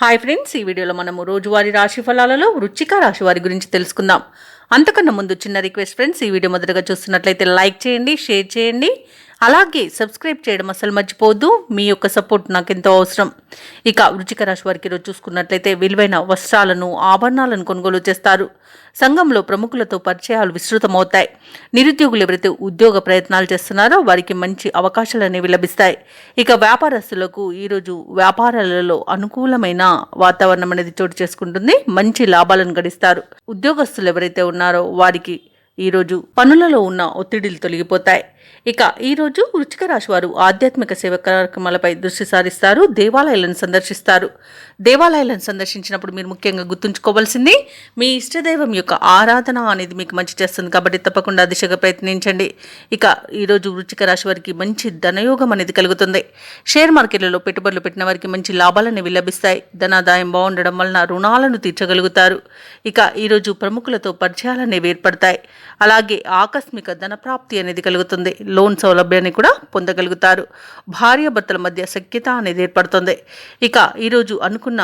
Hi friends, ఈ వీడియోలో మనము రోజువారీ రాశి ఫలాలలో వృశ్చిక రాశి వారి గురించి తెలుసుకుందాం. అంతకన్నా ముందు చిన్న రిక్వెస్ట్ ఫ్రెండ్స్, ఈ వీడియో మొదటగా చూస్తున్నట్లయితే లైక్ చేయండి, షేర్ చేయండి, అలాగే సబ్స్క్రైబ్ చేయడం అసలు మర్చిపోవద్దు. మీ యొక్క సపోర్ట్ నాకు ఎంతో అవసరం. ఇక వృశ్చిక రాశి వారికి ఈరోజు చూసుకున్నట్లయితే విలువైన వస్త్రాలను, ఆభరణాలను కొనుగోలు చేస్తారు. సంఘంలో ప్రముఖులతో పరిచయాలు విస్తృతమవుతాయి. నిరుద్యోగులు ఎవరైతే ఉద్యోగ ప్రయత్నాలు చేస్తున్నారో వారికి మంచి అవకాశాలు అనేవి లభిస్తాయి. ఇక వ్యాపారస్తులకు ఈరోజు వ్యాపారాలలో అనుకూలమైన వాతావరణం అనేది చోటు చేసుకుంటుంది. మంచి లాభాలను గడిస్తారు. ఉద్యోగస్తులు ఎవరైతే ఉన్నారో వారికి ఈరోజు పనులలో ఉన్న ఒత్తిడిలు తొలగిపోతాయి. ఇక ఈరోజు వృశ్చిక రాశి వారు ఆధ్యాత్మిక సేవ కార్యక్రమాలపై దృష్టి సారిస్తారు. దేవాలయాలను సందర్శిస్తారు. దేవాలయాలను సందర్శించినప్పుడు మీరు ముఖ్యంగా గుర్తుంచుకోవాల్సింది, మీ ఇష్టదైవం యొక్క ఆరాధన అనేది మీకు మంచి చేస్తుంది కాబట్టి తప్పకుండా దిశగా ప్రయత్నించండి. ఇక ఈరోజు వృశ్చిక రాశి వారికి మంచి ధనయోగం అనేది కలుగుతుంది. షేర్ మార్కెట్లలో పెట్టుబడులు పెట్టిన వారికి మంచి లాభాలు అనేవి లభిస్తాయి. ధనాదాయం బాగుండడం వలన రుణాలను తీర్చగలుగుతారు. ఇక ఈరోజు ప్రముఖులతో పరిచయాలు అనేవి ఏర్పడతాయి. అలాగే ఆకస్మిక ధనప్రాప్తి అనేది కలుగుతుంది. లోన్ సౌలభ్యాన్ని కూడా పొందగలుగుతారు. భార్యాభర్తల మధ్య సఖ్యత అనేది ఏర్పడుతుంది. ఇక ఈరోజు అనుకున్న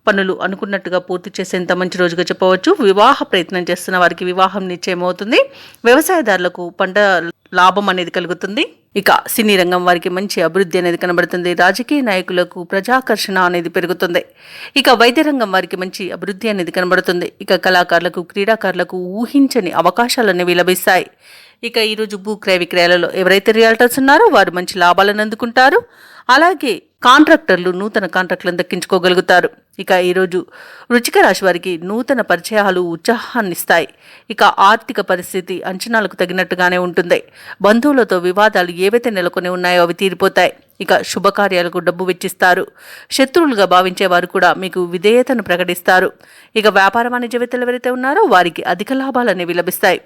పనులు అనుకున్నట్టుగా పూర్తి చేసేంత మంచి రోజుగా చెప్పవచ్చు. వివాహ ప్రయత్నం చేస్తున్న వారికి వివాహం నిశ్చయం అవుతుంది. వ్యవసాయదారులకు పంట లాభం అనేది కలుగుతుంది. ఇక సినీ రంగం వారికి మంచి అభివృద్ధి అనేది కనబడుతుంది. రాజకీయ నాయకులకు ప్రజాకర్షణ అనేది పెరుగుతుంది. ఇక వైద్య రంగం వారికి మంచి అభివృద్ధి అనేది కనబడుతుంది. ఇక కళాకారులకు, క్రీడాకారులకు ఊహించని అవకాశాలు అనేవి లభిస్తాయి. ఇక ఈరోజు భూ క్రయ విక్రయాలలో ఎవరైతే రియాల్టర్స్ ఉన్నారో వారు మంచి లాభాలను అందుకుంటారు. అలాగే కాంట్రాక్టర్లు నూతన కాంట్రాక్టులను దక్కించుకోగలుగుతారు. ఇక ఈరోజు వృశ్చిక రాశి వారికి నూతన పరిచయాలు ఉత్సాహాన్నిస్తాయి. ఇక ఆర్థిక పరిస్థితి అంచనాలకు తగినట్టుగానే ఉంటుంది. బంధువులతో వివాదాలు ఏవైతే నెలకొని ఉన్నాయో అవి తీరిపోతాయి. ఇక శుభకార్యాలకు డబ్బు వెచ్చిస్తారు. శత్రువులుగా భావించే వారు కూడా మీకు విధేయతను ప్రకటిస్తారు. ఇక వ్యాపార వాణిజ్యవేత్తలు ఎవరైతే ఉన్నారో వారికి అధిక లాభాలు అనేవి లభిస్తాయి.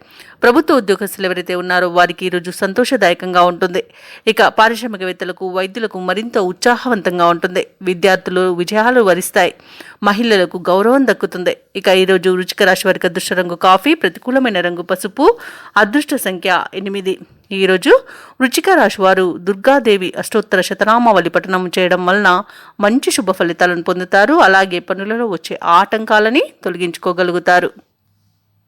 ప్రభుత్వ ఉద్యోగస్తులు ఎవరైతే ఉన్నారో వారికి ఈరోజు సంతోషదాయకంగా ఉంటుంది. ఇక పారిశ్రామికవేత్తలకు, వైద్యులకు మరింత ఉత్సాహవంతంగా ఉంటుంది. విద్యార్థులు విజయాలు వరిస్తాయి. మహిళలకు గౌరవం దక్కుతుంది. ఇక ఈరోజు వృశ్చిక రాశి వారికి అదృష్ట రంగు కాఫీ, ప్రతికూలమైన రంగు పసుపు, అదృష్ట సంఖ్య 8. ఈరోజు వృశ్చిక రాశి వారు దుర్గాదేవి అష్టోత్తర శతనామావళి పఠనం చేయడం వలన మంచి శుభ ఫలితాలను పొందుతారు. అలాగే పనులలో వచ్చే ఆటంకాలని తొలగించుకోగలుగుతారు.